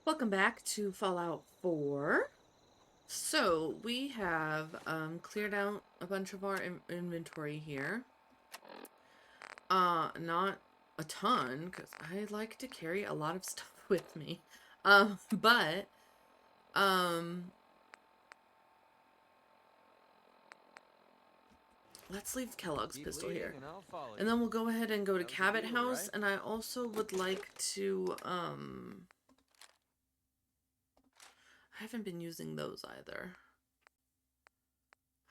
Welcome back to Fallout 4. So, we have cleared out a bunch of our inventory here. Not a ton, because I like to carry a lot of stuff with me. But, um, let's leave Kellogg's pistol here. And then we'll go ahead and go to Cabot House, and I also would like to, I haven't been using those either.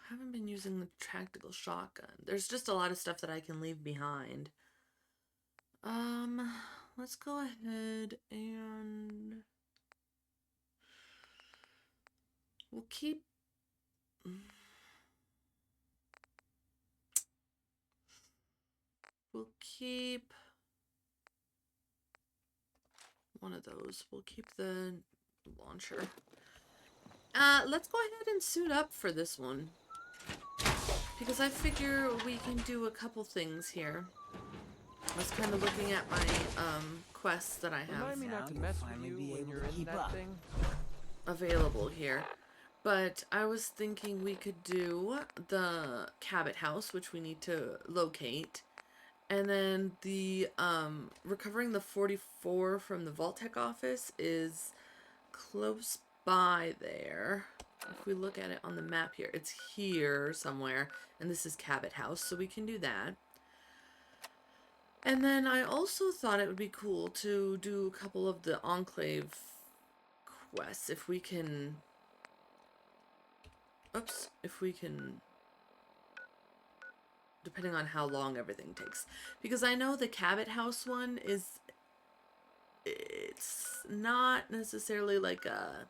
I haven't been using the tactical shotgun. There's just a lot of stuff that I can leave behind. Let's go ahead and we'll keep one of those. We'll keep the launcher. Let's go ahead and suit up for this one, because I figure we can do a couple things here. I was kind of looking at my quests that I have available here. But I was thinking we could do the Cabot House, which we need to locate. And then the recovering the 44 from the Vault Tec office is close by there. If we look at it on the map here, it's here somewhere. And this is Cabot House, so we can do that. And then I also thought it would be cool to do a couple of the Enclave quests if we can... if we can... depending on how long everything takes. Because I know the Cabot House one is... it's not necessarily like a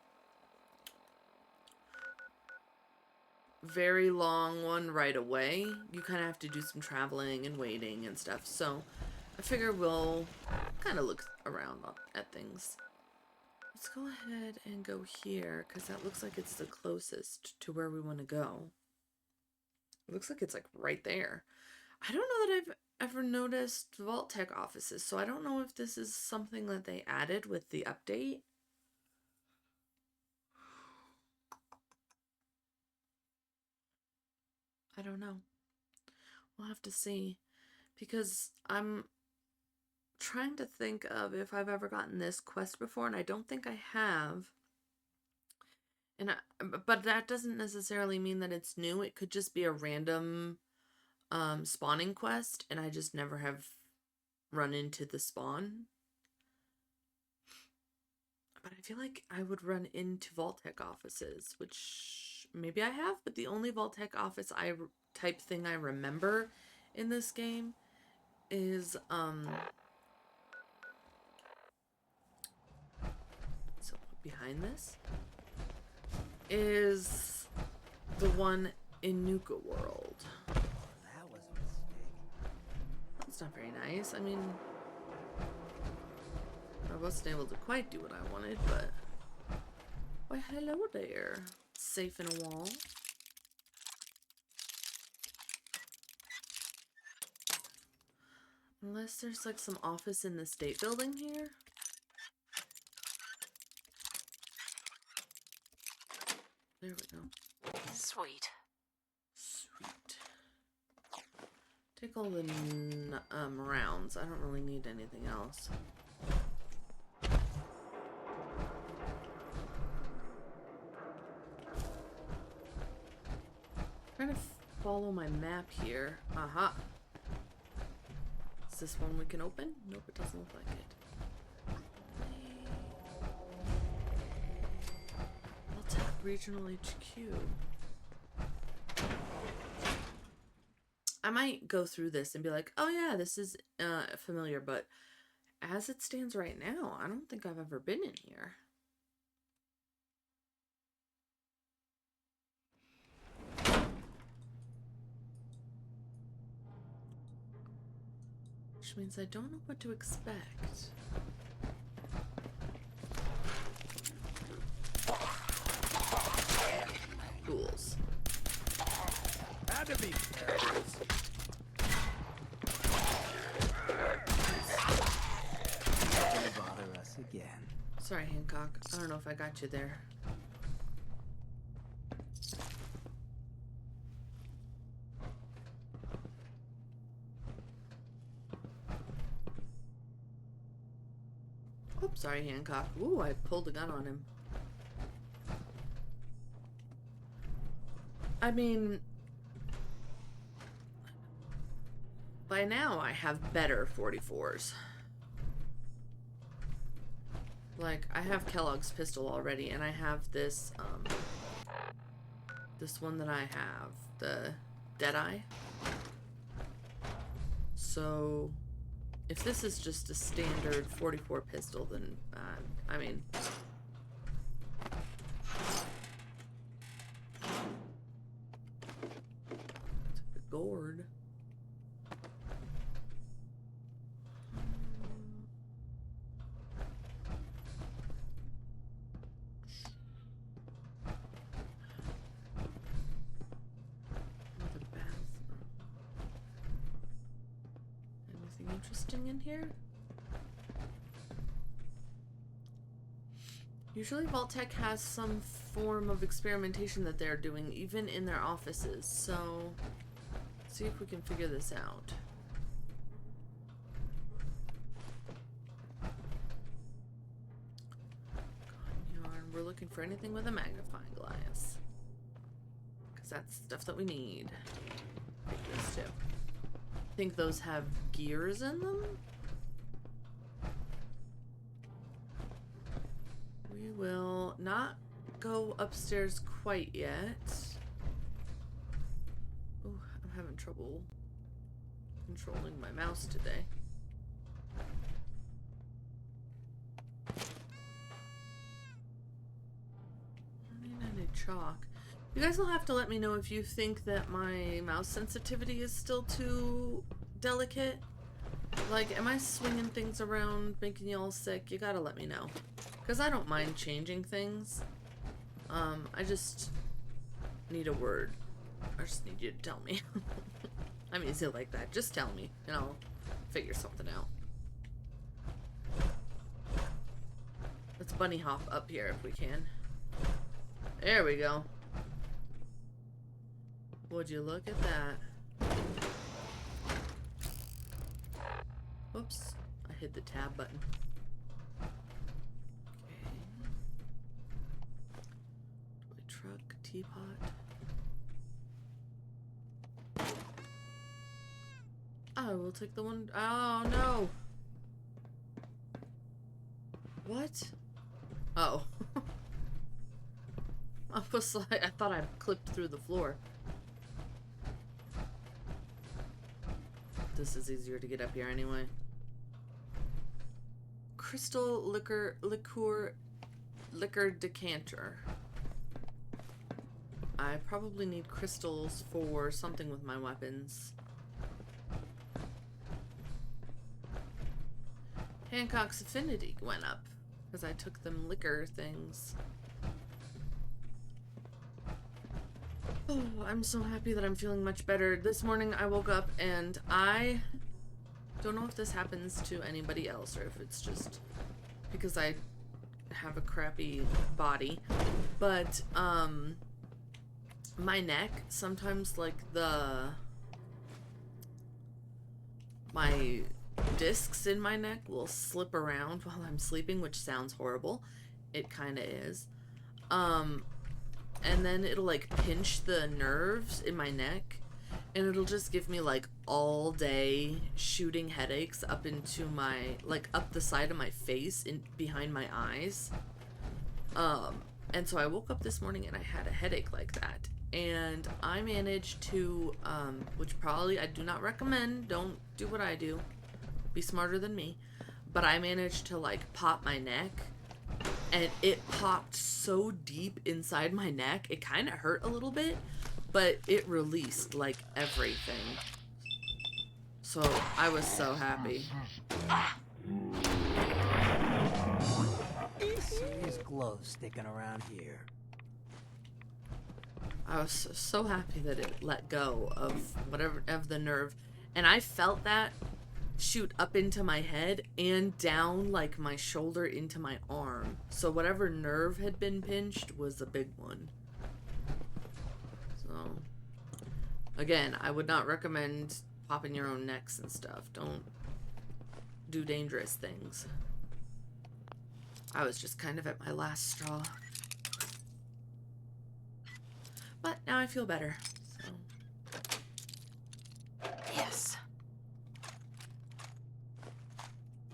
very long one right away. You kind of have to do some traveling and waiting and stuff. So I figure we'll kind of look around at things. Let's go ahead and go here, because that looks like it's the closest to where we want to go. It looks like it's like right there. I don't know that I've ever noticed Vault Tec offices, so I don't know if this is something that they added with the update. I don't know. We'll have to see, because I'm trying to think of if I've ever gotten this quest before, and I don't think I have. But that doesn't necessarily mean that it's new. It could just be a random spawning quest, and I just never have run into the spawn. But I feel like I would run into Vault Tec offices, which maybe I have, but the only Vault Tec office type thing I remember in this game is so behind this is the one in Nuka World. That was a mistake. That's not very nice. I mean, I wasn't able to quite do what I wanted, but... why, hello there. Safe in a wall. Unless there's like some office in the state building here. There we go. Sweet. Sweet. Take all the rounds. I don't really need anything else. Trying to follow my map here. Aha. Is this one we can open? Nope, it doesn't look like it. Vault Tec Regional HQ. I might go through this and be like, oh yeah, this is familiar, but as it stands right now, I don't think I've ever been in here. Which means I don't know what to expect. Ghouls. Had to be. Don't bother us again. Sorry Sorry, Hancock. I don't know if I got you there. Oops, sorry, Hancock. Ooh, I pulled a gun on him. I mean, by now I have better 44s. Like, I have Kellogg's pistol already, and I have this, this one that I have, the Deadeye. So, if this is just a standard 44 pistol, then, I mean... It's a gourd. Anything interesting in here? Usually Vault Tec has some form of experimentation that they're doing, even in their offices, so let's see if we can figure this out. Yarn. We're looking for anything with a magnifying glass, because that's stuff that we need. Take this too. I think those have gears in them. We will not go upstairs quite yet. Oh, I'm having trouble controlling my mouse today. I need any chalk. You guys will have to let me know if you think that my mouse sensitivity is still too delicate. Like, am I swinging things around, making you all sick? You gotta let me know. Because I don't mind changing things. I just need a word. I just need you to tell me. I'm easy like that. Just tell me, and I'll figure something out. Let's bunny hop up here if we can. There we go. Would you look at that? Whoops. I hit the tab button. Okay. Toy truck, teapot. Oh, we'll take the one. Oh, no. What? Oh. I was like, I thought I clipped through the floor. This is easier to get up here anyway. Crystal liquor decanter. I probably need crystals for something with my weapons. Hancock's affinity went up because I took them liquor things. Oh, I'm so happy that I'm feeling much better. This morning I woke up and I don't know if this happens to anybody else or if it's just because I have a crappy body, but my neck, sometimes like my discs in my neck will slip around while I'm sleeping, which sounds horrible. It kind of is. And then it'll like pinch the nerves in my neck, and it'll just give me like all day shooting headaches up into my, like up the side of my face and behind my eyes. And so I woke up this morning and I had a headache like that, and I managed to, which probably I do not recommend, don't do what I do, be smarter than me, but I managed to like pop my neck. And it popped so deep inside my neck, it kind of hurt a little bit, but it released like everything. So I was so happy. Serious glow sticking around here. I was so happy that it let go of whatever, of the nerve. And I felt that shoot up into my head and down like my shoulder into my arm. So whatever nerve had been pinched was a big one. So again, I would not recommend popping your own necks and stuff. Don't do dangerous things. I was just kind of at my last straw. But now I feel better. So. Yes.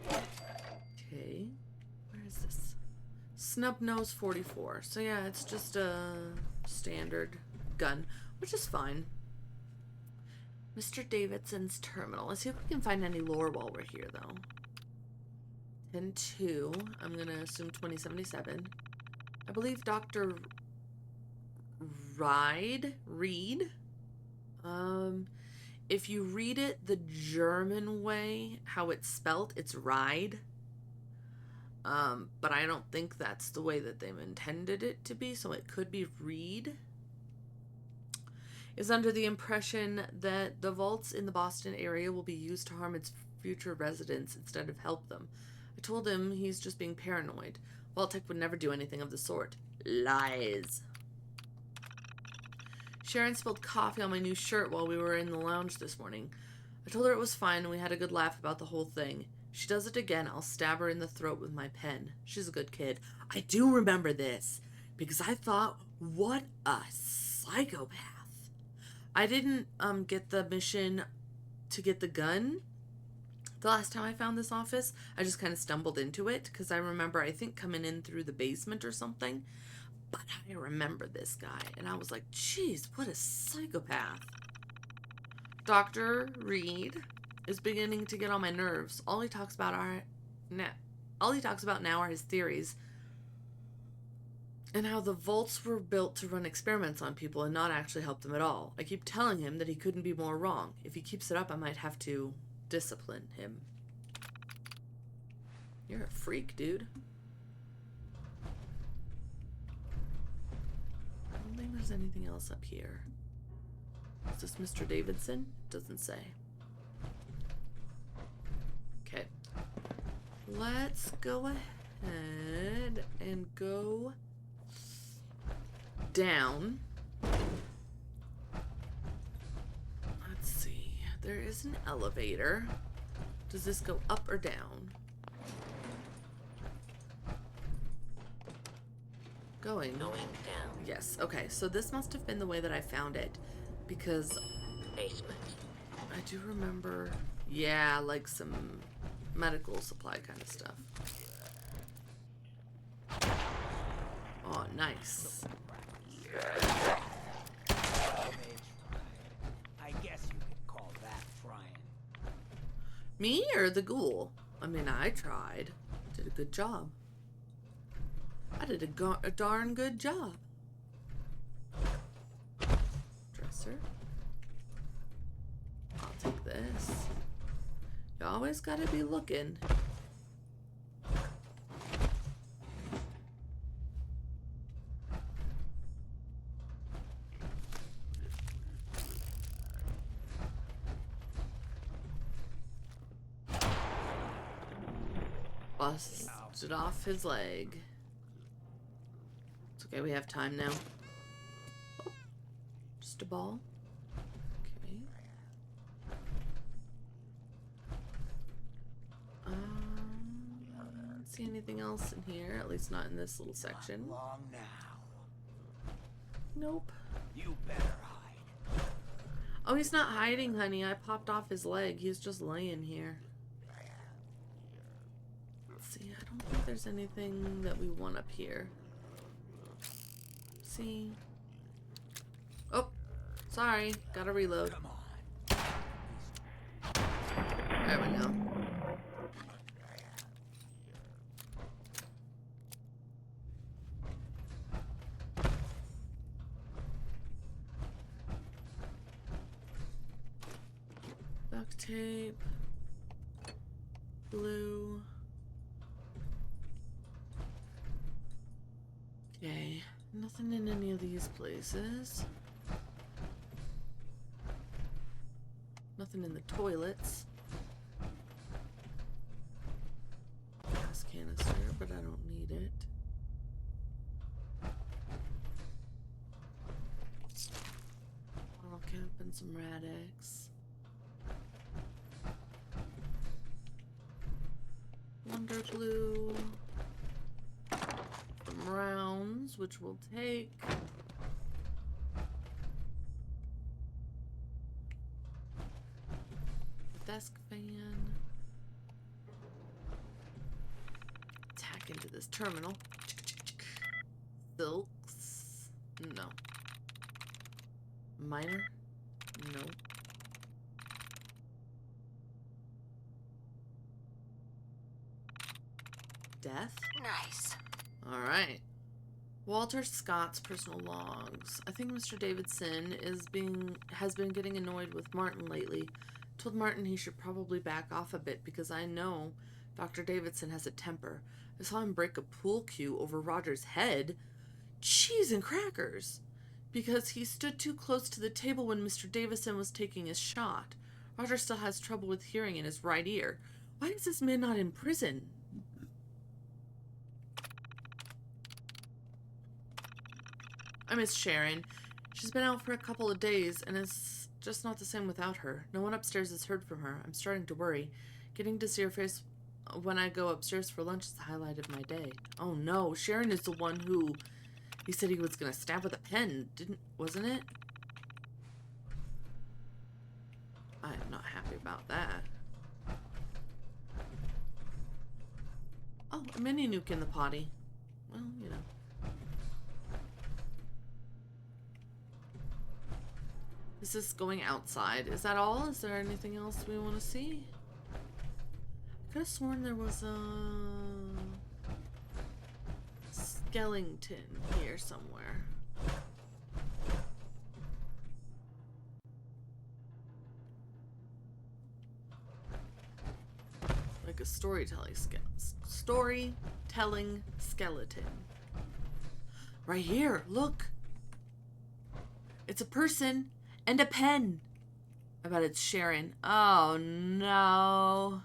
Okay. Where is this? Snub Nose 44. So yeah, it's just a standard gun, which is fine. Mr. Davidson's terminal. Let's see if we can find any lore while we're here, though. 10-2. I'm going to assume 2077. I believe Dr. Reed. If you read it the German way, how it's spelt, it's Ride. But I don't think that's the way that they've intended it to be, so it could be Reed. Is under the impression that the vaults in the Boston area will be used to harm its future residents instead of help them. I told him he's just being paranoid. Vault Tec would never do anything of the sort. Lies. Sharon spilled coffee on my new shirt while we were in the lounge this morning. I told her it was fine and we had a good laugh about the whole thing. If she does it again, I'll stab her in the throat with my pen. She's a good kid. I do remember this because I thought, what a psychopath. I didn't get the mission to get the gun the last time I found this office. I just kind of stumbled into it because I remember, I think, coming in through the basement or something. But I remember this guy, and I was like, geez, what a psychopath. Dr. Reed is beginning to get on my nerves. All he talks about now are his theories and how the vaults were built to run experiments on people and not actually help them at all. I keep telling him that he couldn't be more wrong. If he keeps it up, I might have to discipline him. You're a freak, dude. I don't think there's anything else up here. Is this Mr. Davidson? Doesn't say. Okay. Let's go ahead and go down. Let's see. There is an elevator. Does this go up or down? Going down. Yes. Okay. So this must have been the way that I found it, because Basement. I do remember. Yeah, like some medical supply kind of stuff. Oh, nice. I guess you could call that trying. Me or the ghoul? I mean, I tried. Did a good job. I did a darn good job. Dresser. I'll take this. You always gotta be looking. Busted off his leg. It's okay, we have time now. Oh, just a ball. Okay. Don't see anything else in here, at least not in this little section. Long now. Nope. You better hide. Oh, he's not hiding, honey. I popped off his leg. He's just laying here. Let's see, I don't think there's anything that we want up here. See? Oh, sorry. Gotta reload. Come on. There we go. Duct tape. Blue. Okay. Nothing in any of these places. Nothing in the toilets. but I don't need it. Bottle cap and some Rad-X. Wonder glue. Some rounds, which we'll take. Desk fan. Tack into this terminal. Silks. No. Miner. No. Death. Nice. All right. Walter Scott's personal logs. I think Mr. Davidson has been getting annoyed with Martin lately. Told Martin he should probably back off a bit because I know Dr. Davidson has a temper. I saw him break a pool cue over Roger's head. Cheese and crackers! Because he stood too close to the table when Mr. Davidson was taking his shot. Roger still has trouble with hearing in his right ear. Why is this man not in prison? I miss Sharon. She's been out for a couple of days, and it's just not the same without her. No one upstairs has heard from her. I'm starting to worry. Getting to see her face when I go upstairs for lunch is the highlight of my day. Oh no, Sharon is the one who he said he was gonna stab with a pen, wasn't it? I am not happy about that. Oh, a mini nuke in the potty. Well, you know. Is this going outside? Is that all? Is there anything else we want to see? I could have sworn there was a skeleton here somewhere. Like a storytelling skeleton. Right here, look. It's a person. And a pen. I bet it's Sharon. Oh no.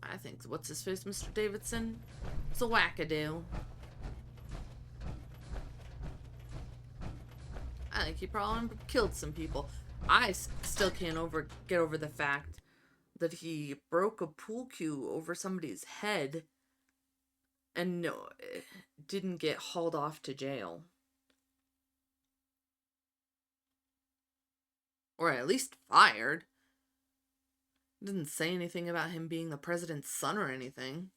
I think, what's his face, Mr. Davidson? It's a wackadoo. I think he probably killed some people. I still can't get over the fact that he broke a pool cue over somebody's head and no, didn't get hauled off to jail. Or at least fired. Didn't say anything about him being the president's son or anything.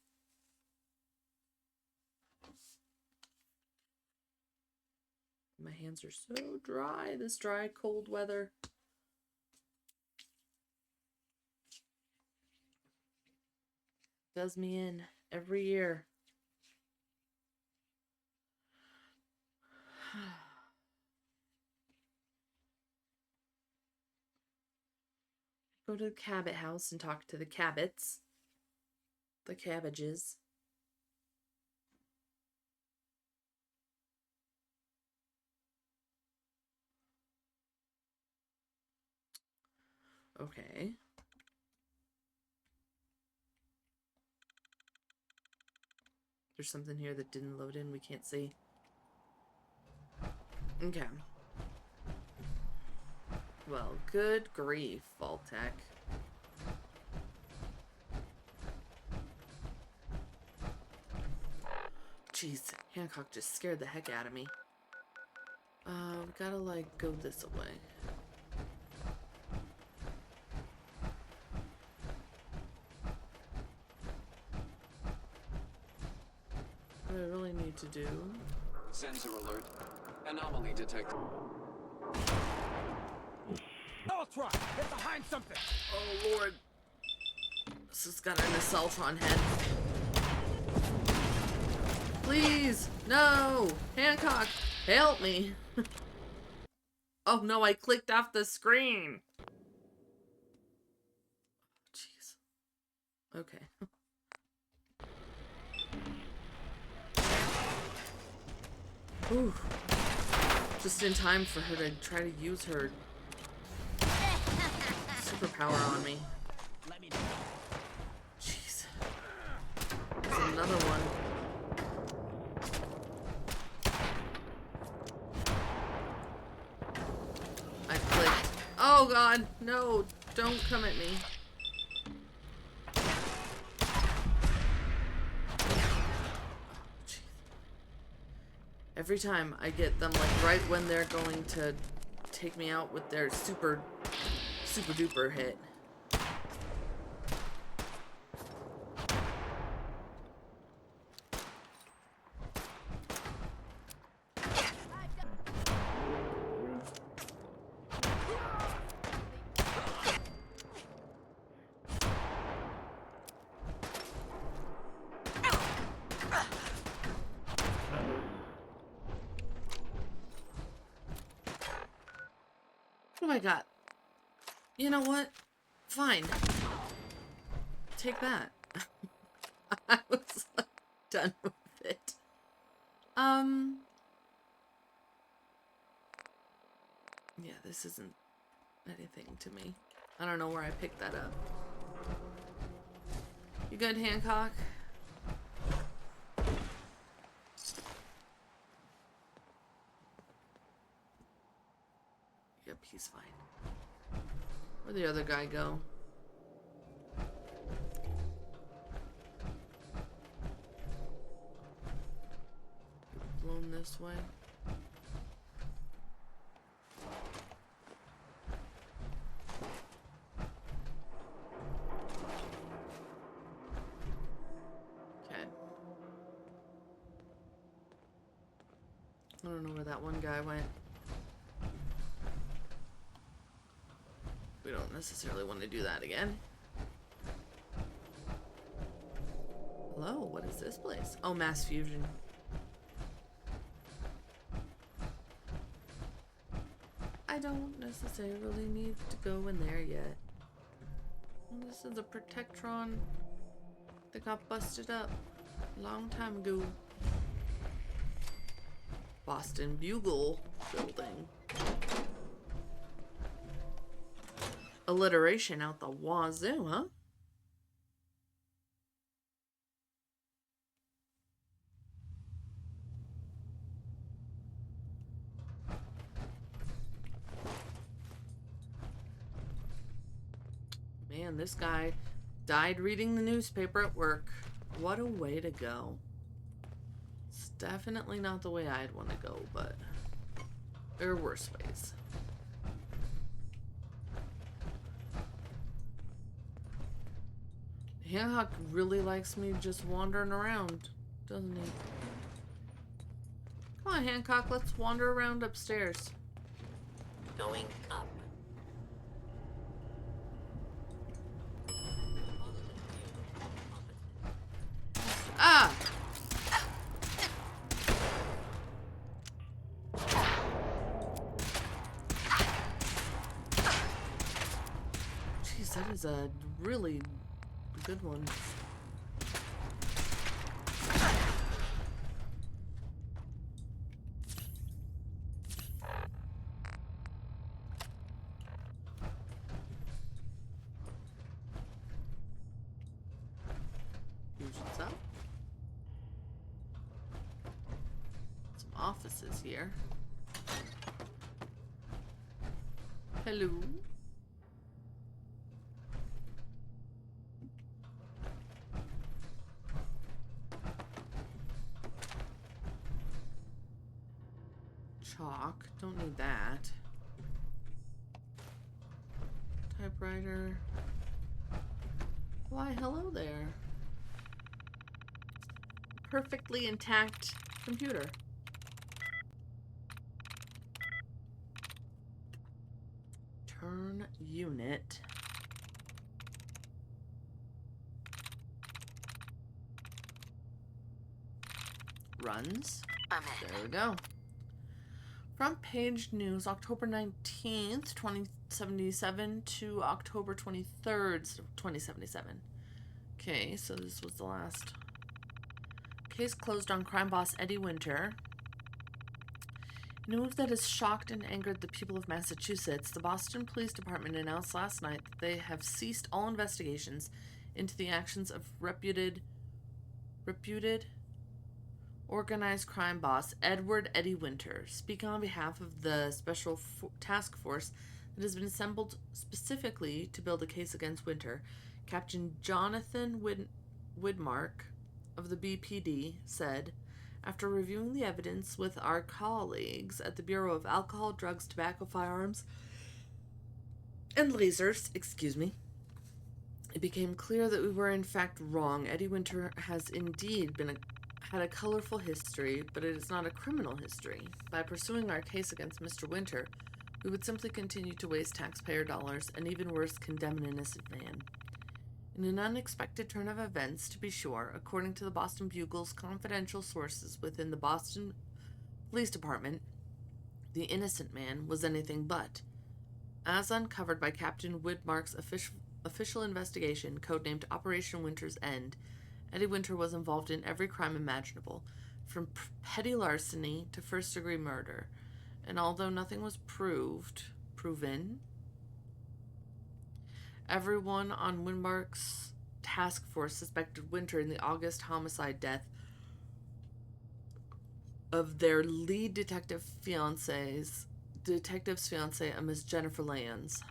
My hands are so dry this dry, cold weather. Does me in every year. Go to the Cabot house and talk to the Cabots. The cabbages. Okay. There's something here that didn't load in, we can't see. Okay. Well, good grief, Vault Tec. Jeez, Hancock just scared the heck out of me. We gotta, like, go this way. What I really need to do... Sensor alert. Anomaly detected. Ultron, get behind something. Oh, Lord. This has got an Assaultron head. Please! No! Hancock! Help me! Oh no, I clicked off the screen! Jeez. Okay. Ooh. Just in time for her to try to use her superpower on me. another one. I clicked. Oh god, no, don't come at me. Every time I get them, like, right when they're going to take me out with their super duper hit. What do I got? You know what? Fine. Take that. I was like, done with it. Yeah, this isn't anything to me. I don't know where I picked that up. You good, Hancock? Yep, he's fine. Where'd the other guy go? Blown this way. Okay. I don't know where that one guy went. We don't necessarily want to do that again. Hello, what is this place? Oh, mass fusion. I don't necessarily need to go in there yet. This is a Protectron that got busted up a long time ago. Boston Bugle building. Alliteration out the wazoo, huh? Man, this guy died reading the newspaper at work. What a way to go. It's definitely not the way I'd want to go, but there are worse ways. Hancock really likes me just wandering around, doesn't he? Come on, Hancock, let's wander around upstairs. Going up. Ah! Jeez, that is a really good one. Fusion's up. Some offices here. Hello. Chalk. Don't need that. Typewriter. Why, hello there. Perfectly intact computer. Turn unit. Runs. There we go. Front page news, October 19th, 2077 to October 23rd, 2077. Okay, so this was the last. Case closed on crime boss Eddie Winter. In a move that has shocked and angered the people of Massachusetts, the Boston Police Department announced last night that they have ceased all investigations into the actions of reputed reputed organized crime boss Edward Eddie Winter, speaking on behalf of the special task force that has been assembled specifically to build a case against Winter, Captain Jonathan Widmark of the BPD said, after reviewing the evidence with our colleagues at the Bureau of Alcohol, Drugs, Tobacco, Firearms, and Lasers, it became clear that we were in fact wrong. Eddie Winter has indeed had a colorful history, but it is not a criminal history. By pursuing our case against Mr. Winter, we would simply continue to waste taxpayer dollars and, even worse, condemn an innocent man. In an unexpected turn of events, to be sure, according to the Boston Bugle's confidential sources within the Boston Police Department, the innocent man was anything but. As uncovered by Captain Widmark's official investigation, codenamed Operation Winter's End, Eddie Winter was involved in every crime imaginable, from petty larceny to first-degree murder, and although nothing was proven, everyone on Widmark's task force suspected Winter in the August homicide death of their lead detective's fiancée, a Miss Jennifer Lands.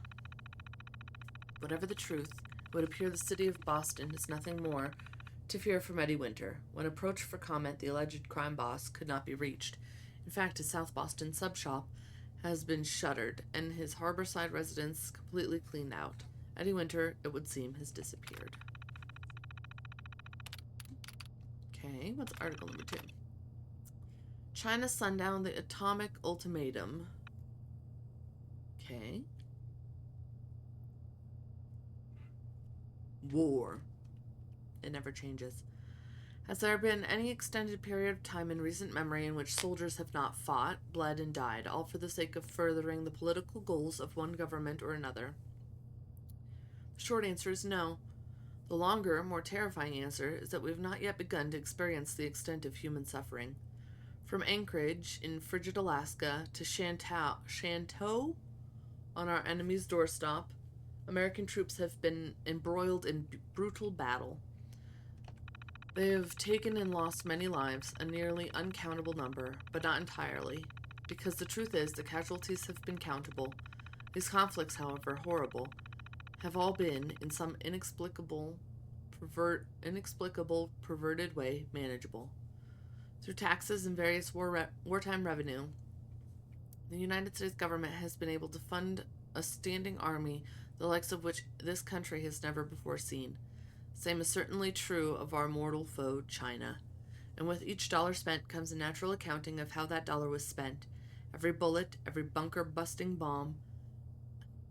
Whatever the truth, it would appear the city of Boston has nothing more to fear from Eddie Winter. When approached for comment, the alleged crime boss could not be reached. In fact, his South Boston sub shop has been shuttered, and his Harborside residence completely cleaned out. Eddie Winter, it would seem, has disappeared. Okay, what's article number 2? China sundown the atomic ultimatum. Okay. War. It never changes. Has there been any extended period of time in recent memory in which soldiers have not fought, bled, and died, all for the sake of furthering the political goals of one government or another? The short answer is no. The longer, more terrifying answer is that we have not yet begun to experience the extent of human suffering. From Anchorage in frigid Alaska to Shantou on our enemy's doorstep, American troops have been embroiled in brutal battle. They have taken and lost many lives, a nearly uncountable number, but not entirely, because the truth is the casualties have been countable. These conflicts, however horrible, have all been, in some inexplicable, perverted way, manageable. Through taxes and various wartime revenue, the United States government has been able to fund a standing army, the likes of which this country has never before seen. Same is certainly true of our mortal foe, China. And with each dollar spent comes a natural accounting of how that dollar was spent. Every bullet, every bunker-busting bomb.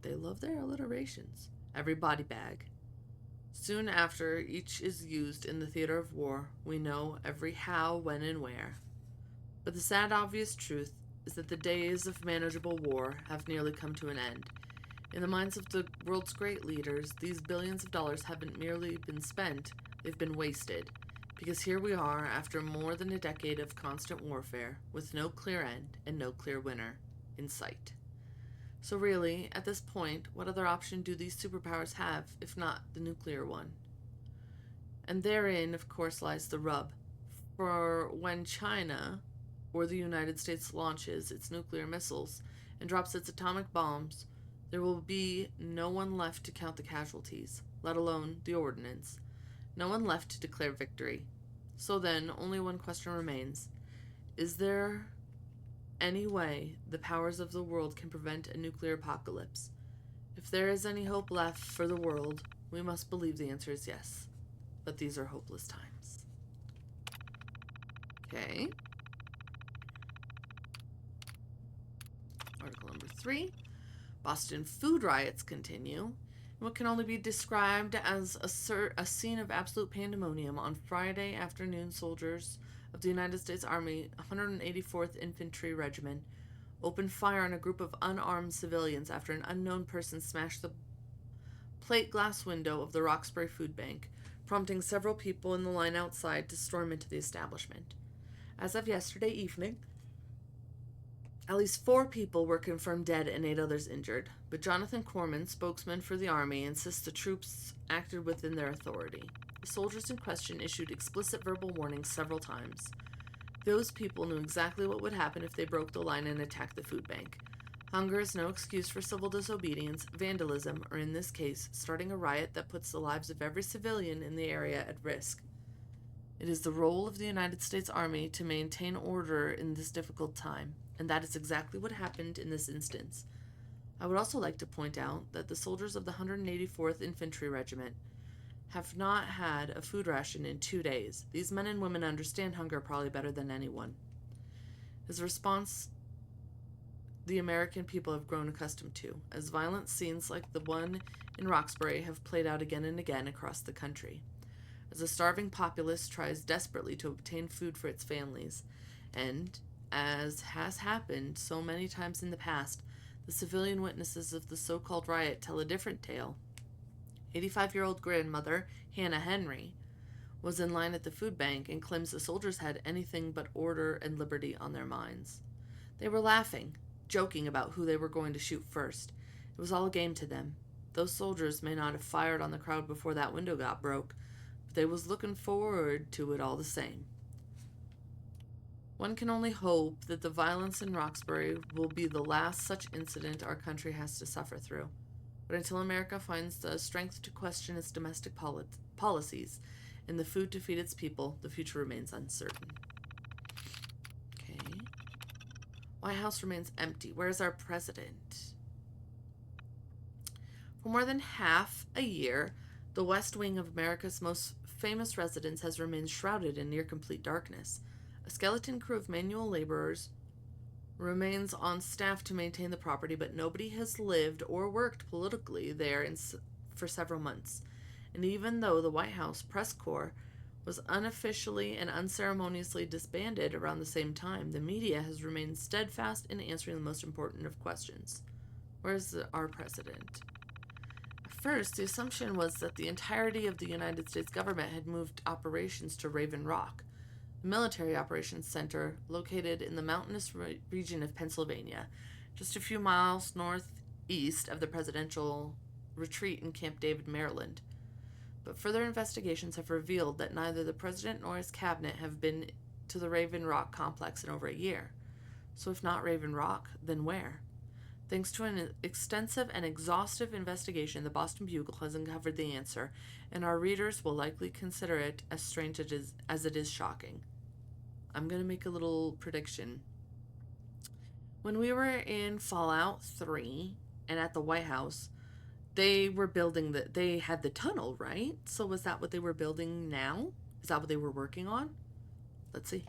They love their alliterations. Every body bag. Soon after each is used in the theater of war, we know every how, when, and where. But the sad, obvious truth is that the days of manageable war have nearly come to an end. In the minds of the world's great leaders, these billions of dollars haven't merely been spent, they've been wasted. Because here we are, after more than a decade of constant warfare, with no clear end and no clear winner in sight. So really, at this point, what other option do these superpowers have, if not the nuclear one? And therein, of course, lies the rub. For when China, or the United States, launches its nuclear missiles and drops its atomic bombs, there will be no one left to count the casualties, let alone the ordnance. No one left to declare victory. So then, only one question remains. Is there any way the powers of the world can prevent a nuclear apocalypse? If there is any hope left for the world, we must believe the answer is yes. But these are hopeless times. Okay. Article number 3. Boston food riots continue. In what can only be described as a scene of absolute pandemonium on Friday afternoon, soldiers of the United States Army 184th Infantry Regiment opened fire on a group of unarmed civilians after an unknown person smashed the plate glass window of the Roxbury Food Bank, prompting several people in the line outside to storm into the establishment. As of yesterday evening, at least 4 people were confirmed dead and 8 others injured, but Jonathan Corman, spokesman for the Army, insists the troops acted within their authority. The soldiers in question issued explicit verbal warnings several times. Those people knew exactly what would happen if they broke the line and attacked the food bank. Hunger is no excuse for civil disobedience, vandalism, or in this case, starting a riot that puts the lives of every civilian in the area at risk. It is the role of the United States Army to maintain order in this difficult time, and that is exactly what happened in this instance. I would also like to point out that the soldiers of the 184th Infantry Regiment have not had a food ration in 2 days. These men and women understand hunger probably better than anyone. His response the American people have grown accustomed to, as violent scenes like the one in Roxbury have played out again and again across the country. As a starving populace tries desperately to obtain food for its families, and, as has happened so many times in the past, the civilian witnesses of the so-called riot tell a different tale. 85-year-old grandmother Hannah Henry was in line at the food bank and claims the soldiers had anything but order and liberty on their minds. They were laughing, joking about who they were going to shoot first. It was all a game to them. Those soldiers may not have fired on the crowd before that window got broke, but they was looking forward to it all the same. One can only hope that the violence in Roxbury will be the last such incident our country has to suffer through. But until America finds the strength to question its domestic policies and the food to feed its people, the future remains uncertain. Okay. White House remains empty. Where's our president? For more than half a year, the West Wing of America's most famous residence has remained shrouded in near complete darkness. A skeleton crew of manual laborers remains on staff to maintain the property, but nobody has lived or worked politically there for several months. And even though the White House press corps was unofficially and unceremoniously disbanded around the same time, the media has remained steadfast in answering the most important of questions. Where's our president? At first, the assumption was that the entirety of the United States government had moved operations to Raven Rock, the military operations center located in the mountainous region of Pennsylvania, just a few miles northeast of the presidential retreat in Camp David, Maryland. But further investigations have revealed that neither the president nor his cabinet have been to the Raven Rock complex in over a year. So if not Raven Rock, then where? Thanks to an extensive and exhaustive investigation, the Boston Bugle has uncovered the answer, and our readers will likely consider it as strange as it is shocking. I'm going to make a little prediction. When we were in Fallout 3 and at the White House, they were building they had the tunnel, right? So was that what they were building now? Is that what they were working on? Let's see.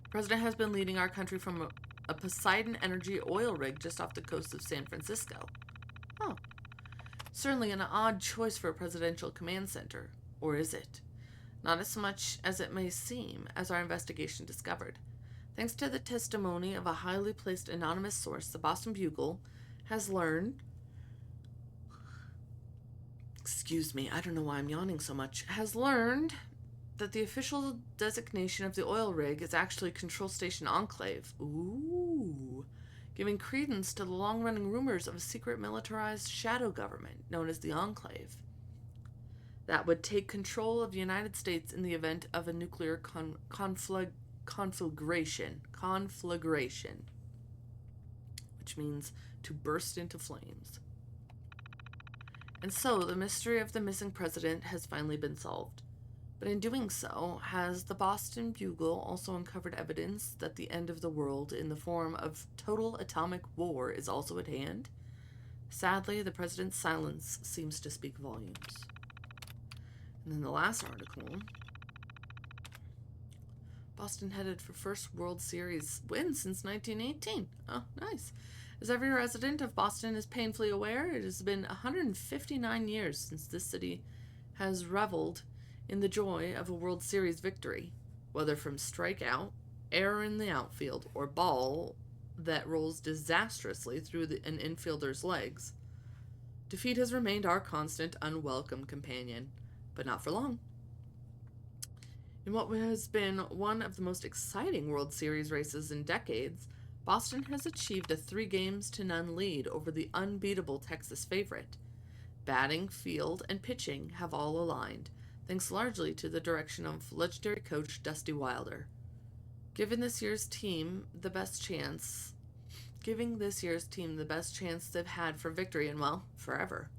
The president has been leading our country from a Poseidon Energy oil rig just off the coast of San Francisco. Oh. Certainly an odd choice for a presidential command center. Or is it? Not as much as it may seem, as our investigation discovered. Thanks to the testimony of a highly placed anonymous source, the Boston Bugle has learned... Excuse me, I don't know why I'm yawning so much. Has learned that the official designation of the oil rig is actually Control Station Enclave. Ooh. Giving credence to the long-running rumors of a secret militarized shadow government known as the Enclave that would take control of the United States in the event of a nuclear conflagration, which means to burst into flames. And so, the mystery of the missing president has finally been solved. But in doing so, has the Boston Bugle also uncovered evidence that the end of the world in the form of total atomic war is also at hand? Sadly, the president's silence seems to speak volumes. And then the last article, Boston headed for first World Series win since 1918. Oh, nice. As every resident of Boston is painfully aware, it has been 159 years since this city has reveled in the joy of a World Series victory, whether from strikeout, error in the outfield, or ball that rolls disastrously through an infielder's legs. Defeat has remained our constant, unwelcome companion, but not for long. In what has been one of the most exciting World Series races in decades, Boston has achieved a 3-0 lead over the unbeatable Texas favorite. Batting, field, and pitching have all aligned. thanks largely to the direction of legendary coach Dusty Wilder. Giving this year's team the best chance they've had for victory in, well, forever.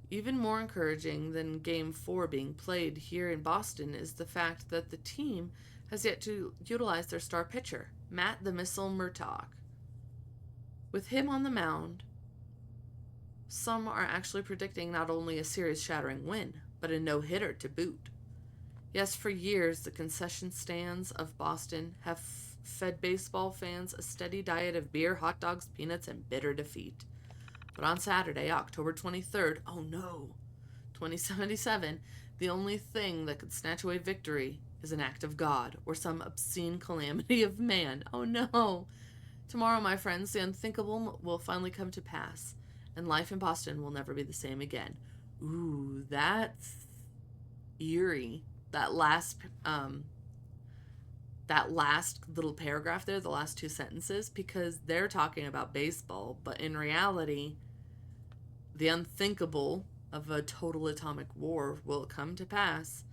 Even more encouraging than Game 4 being played here in Boston is the fact that the team has yet to utilize their star pitcher, Matt the Missile Murtaugh. With him on the mound, some are actually predicting not only a series-shattering win, but a no-hitter to boot. Yes, for years, the concession stands of Boston have fed baseball fans a steady diet of beer, hot dogs, peanuts, and bitter defeat. But on Saturday, October 23rd, 2077, the only thing that could snatch away victory is an act of God or some obscene calamity of man. Oh no! Tomorrow, my friends, the unthinkable will finally come to pass, and life in Boston will never be the same again. Ooh, that's eerie. That last little paragraph there, the last two sentences, because they're talking about baseball, but in reality, the unthinkable of a total atomic war will come to pass,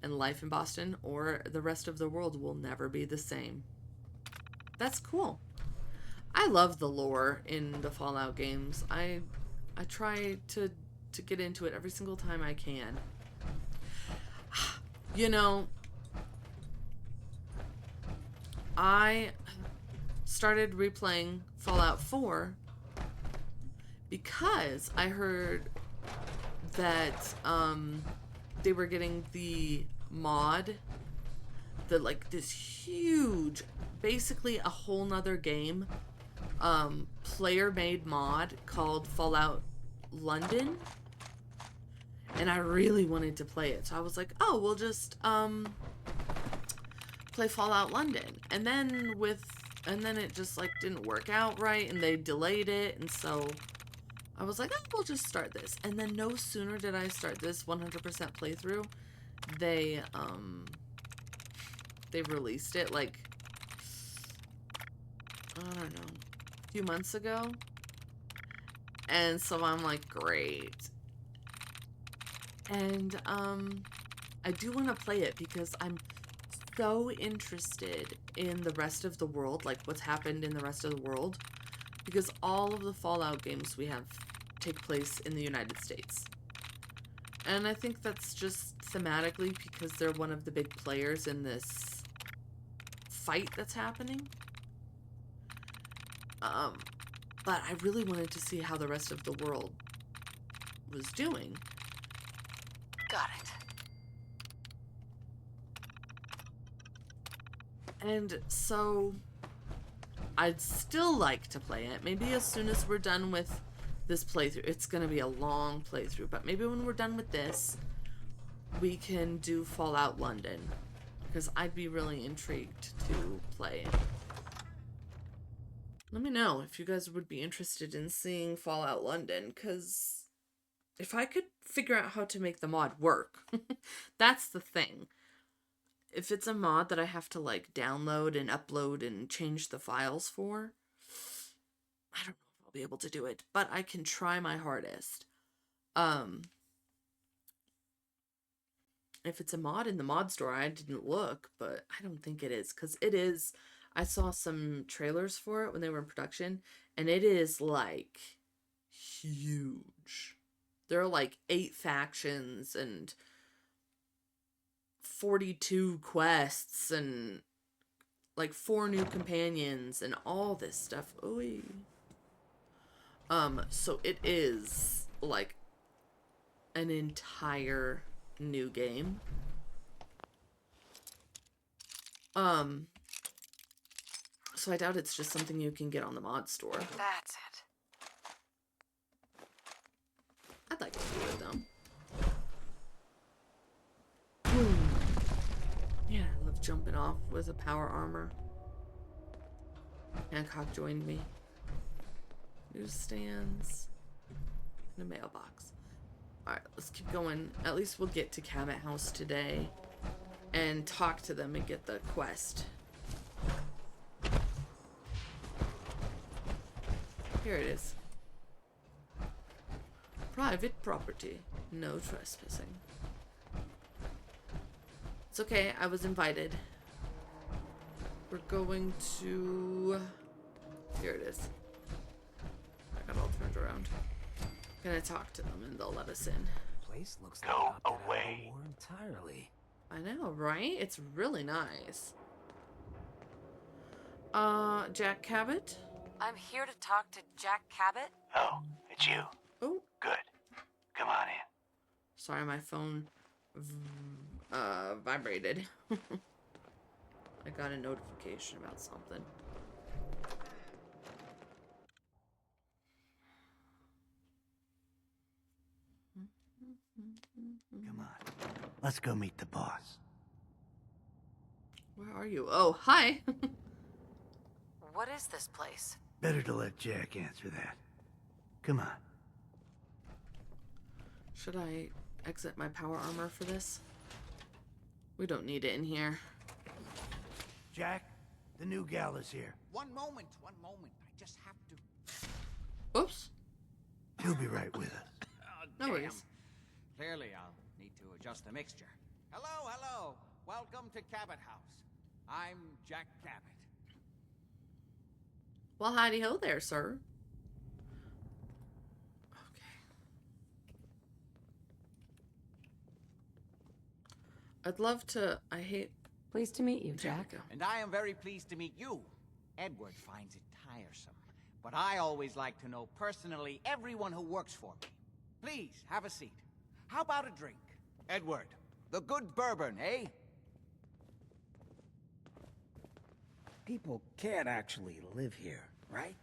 and life in Boston or the rest of the world will never be the same. That's cool. I love the lore in the Fallout games. I try to get into it every single time I can. You know, I started replaying Fallout 4 because I heard that they were getting the mod, like this huge, basically a whole nother game, player-made mod called Fallout London, and I really wanted to play it. So I was like, oh, we'll just play Fallout London. And then it just like didn't work out right, and they delayed it, and so I was like, oh, we'll just start this. And then no sooner did I start this 100% playthrough, they released it like, I don't know, a few months ago. And so I'm like, great. And I do want to play it because I'm so interested in the rest of the world, like what's happened in the rest of the world, because all of the Fallout games we have take place in the United States. And I think that's just thematically because they're one of the big players in this fight that's happening. But I really wanted to see how the rest of the world was doing. Got it. And so I'd still like to play it. Maybe as soon as we're done with this playthrough. It's going to be a long playthrough, but maybe when we're done with this, we can do Fallout London, because I'd be really intrigued to play it. Let me know if you guys would be interested in seeing Fallout London, because if I could figure out how to make the mod work, that's the thing. If it's a mod that I have to like download and upload and change the files for, I don't know if I'll be able to do it, but I can try my hardest. If it's a mod in the mod store, I didn't look, but I don't think it is, because it is. I saw some trailers for it when they were in production, and it is like huge. There are like 8 factions and 42 quests and like 4 new companions and all this stuff. Ooh. So it is like an entire new game. So I doubt it's just something you can get on the mod store. That's it. I'd like to do it though. Boom. Yeah, I love jumping off with a power armor. Hancock joined me. Newsstands. And a mailbox. Alright, let's keep going. At least we'll get to Cabot House today and talk to them and get the quest. Here it is. Private property. No trespassing. It's okay. I was invited. We're going to... Here it is. I got all turned around. Gonna talk to them and they'll let us in. Place looks like it opted out of the war entirely. I know, right? It's really nice. Jack Cabot? I'm here to talk to Jack Cabot. Oh, it's you. Oh, Good. Come on in. sorry, my phone vibrated. I got a notification about something. Come on. Let's go meet the boss. Where are you? Oh, hi. What is this place? Better to let Jack answer that. Come on. Should I exit my power armor for this? We don't need it in here. Jack, the new gal is here. One moment. I just have to. Oops. She'll be right with us. Oh, No damn. worries. Clearly, I'll need to adjust the mixture. Hello. Welcome to Cabot House. I'm Jack Cabot. Well, howdy ho there, sir. Okay. I'd love to... I hate... Pleased to meet you, There we Jack. go. And I am very pleased to meet you. Edward finds it tiresome, but I always like to know personally everyone who works for me. Please, have a seat. How about a drink? Edward, the good bourbon, eh? People can't actually live here, right?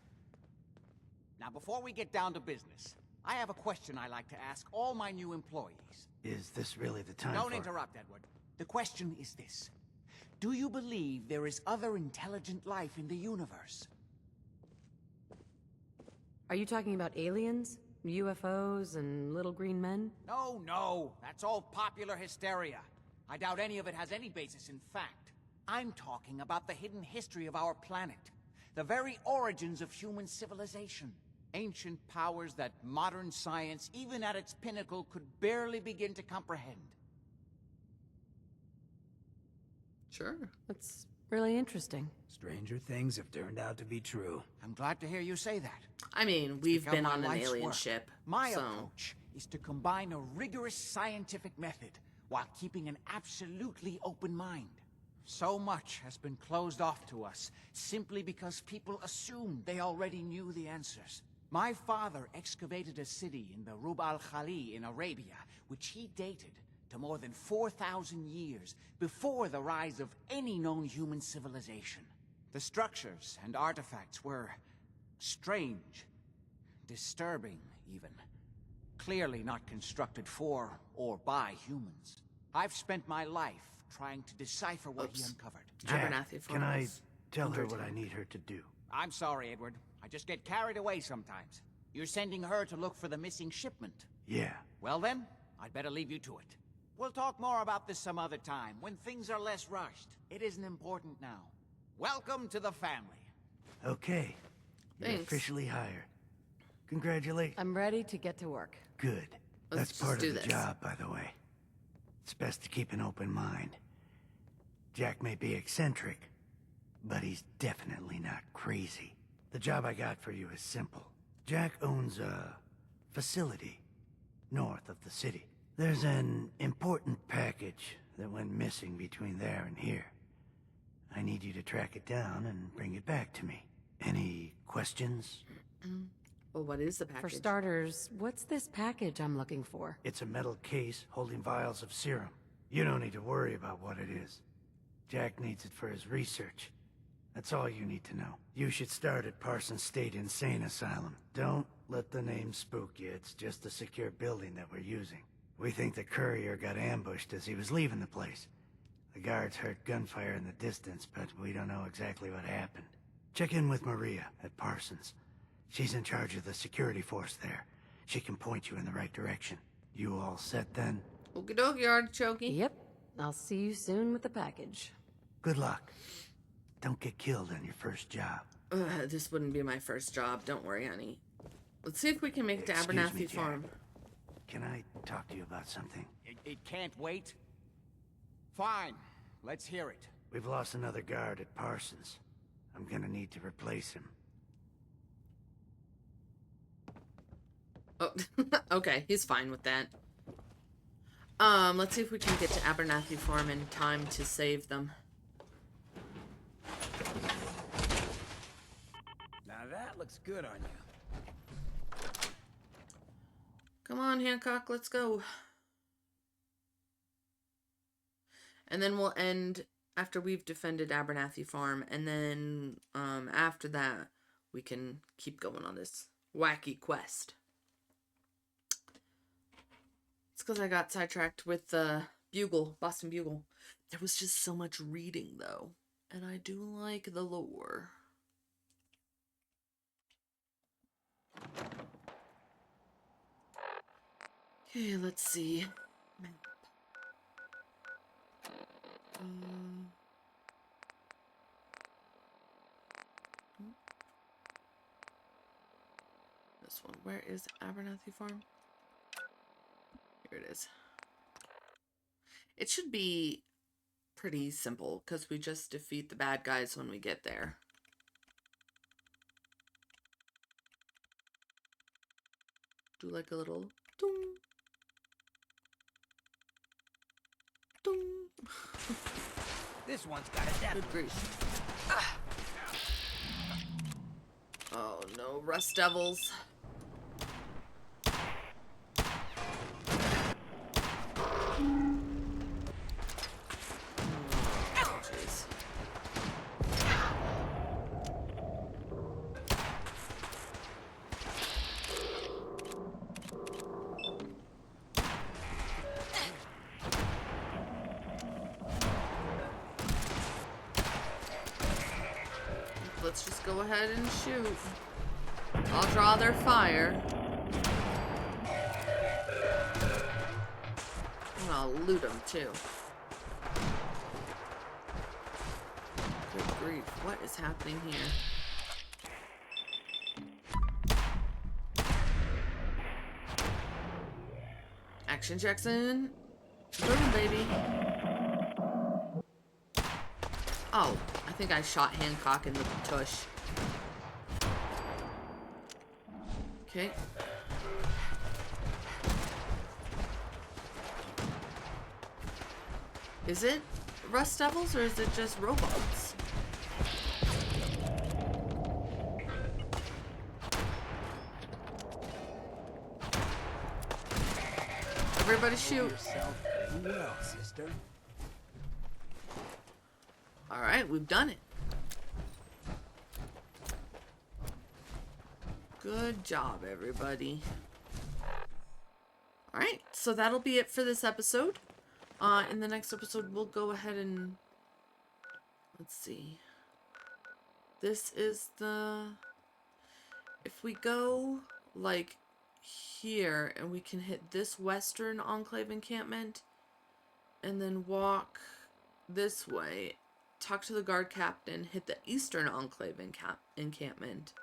Now, before we get down to business, I have a question I like to ask all my new employees. Is this really the time Don't for... interrupt, Edward. The question is this. Do you believe there is other intelligent life in the universe? Are you talking about aliens? UFOs and little green men? No. That's all popular hysteria. I doubt any of it has any basis in fact. I'm talking about the hidden history of our planet. The very origins of human civilization. Ancient powers that modern science, even at its pinnacle, could barely begin to comprehend. Sure. That's really interesting. Stranger things have turned out to be true. I'm glad to hear you say that. I mean, we've Become been my on an life's alien work. ship, My so... approach is to combine a rigorous scientific method while keeping an absolutely open mind. So much has been closed off to us simply because people assumed they already knew the answers. My father excavated a city in the Rub al-Khali in Arabia, which he dated to more than 4,000 years before the rise of any known human civilization. The structures and artifacts were strange, disturbing even. Clearly not constructed for or by humans. I've spent my life trying to decipher what he Oops. uncovered. Jack, Abernathy can I Farms. tell her what I need her to do? I'm sorry, Edward. I just get carried away sometimes. You're sending her to look for the missing shipment. Yeah. Well then, I'd better leave you to it. We'll talk more about this some other time, when things are less rushed. It isn't important now. Welcome to the family. Okay. You're Thanks. officially hired. Congratulations. I'm ready to get to work. Good. Let's That's just part do of the this. job, by the way. It's best to keep an open mind. Jack may be eccentric, but he's definitely not crazy. The job I got for you is simple. Jack owns a facility north of the city. There's an important package that went missing between there and here. I need you to track it down and bring it back to me. Any questions? Well, what is the package? For starters, what's this package I'm looking for? It's a metal case holding vials of serum. You don't need to worry about what it is. Jack needs it for his research. That's all you need to know. You should start at Parsons State Insane Asylum. Don't let the name spook you. It's just a secure building that we're using. We think the courier got ambushed as he was leaving the place. The guards heard gunfire in the distance, but we don't know exactly what happened. Check in with Maria at Parsons. She's in charge of the security force there. She can point you in the right direction. You all set then? Okie dokie, artichokey. Yep. I'll see you soon with the package. Good luck. Don't get killed on your first job. This wouldn't be my first job. Don't worry, honey. Let's see if we can make it to Excuse me, Abernathy Jack. Farm. Can I talk to you about something? It can't wait. Fine. Let's hear it. We've lost another guard at Parsons. I'm gonna need to replace him. Oh, okay, he's fine with that. Let's see if we can get to Abernathy Farm in time to save them. Now that looks good on you. Come on, Hancock, let's go. And then we'll end after we've defended Abernathy Farm, and then after that we can keep going on this wacky quest. It's because I got sidetracked with the Bugle, Boston Bugle. There was just so much reading though, and I do like the lore. Okay, let's see. Map. This one. Where is Abernathy Farm? Here it is. It should be pretty simple because we just defeat the bad guys when we get there. Do like a little ding, ding. This one's got a death. Good grief. Oh no, Rust Devils. Oh, jeez. Let's just go ahead and shoot. I'll draw their fire. And I'll loot them too. Good grief, what is happening here? Action Jackson. Boom, baby. Oh, I think I shot Hancock in the tush. Okay. Is it Rust Devils or is it just robots? Everybody shoot. Well, sister. Alright, we've done it. Good job, everybody. Alright, so that'll be it for this episode. In the next episode, we'll go ahead and... Let's see. This is the... If we go, like, here, and we can hit this Western Enclave encampment, and then walk this way, talk to the guard captain, hit the Eastern Enclave encampment,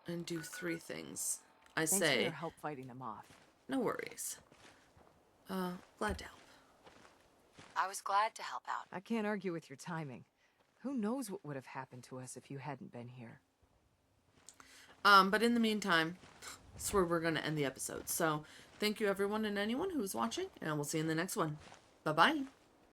and do 3 things. Thanks for your help fighting them off. No worries. Glad to help. I was glad to help out. I can't argue with your timing. Who knows what would have happened to us if you hadn't been here. But in the meantime, that's where we're going to end the episode. So, thank you everyone and anyone who's watching, and we'll see you in the next one. Bye-bye.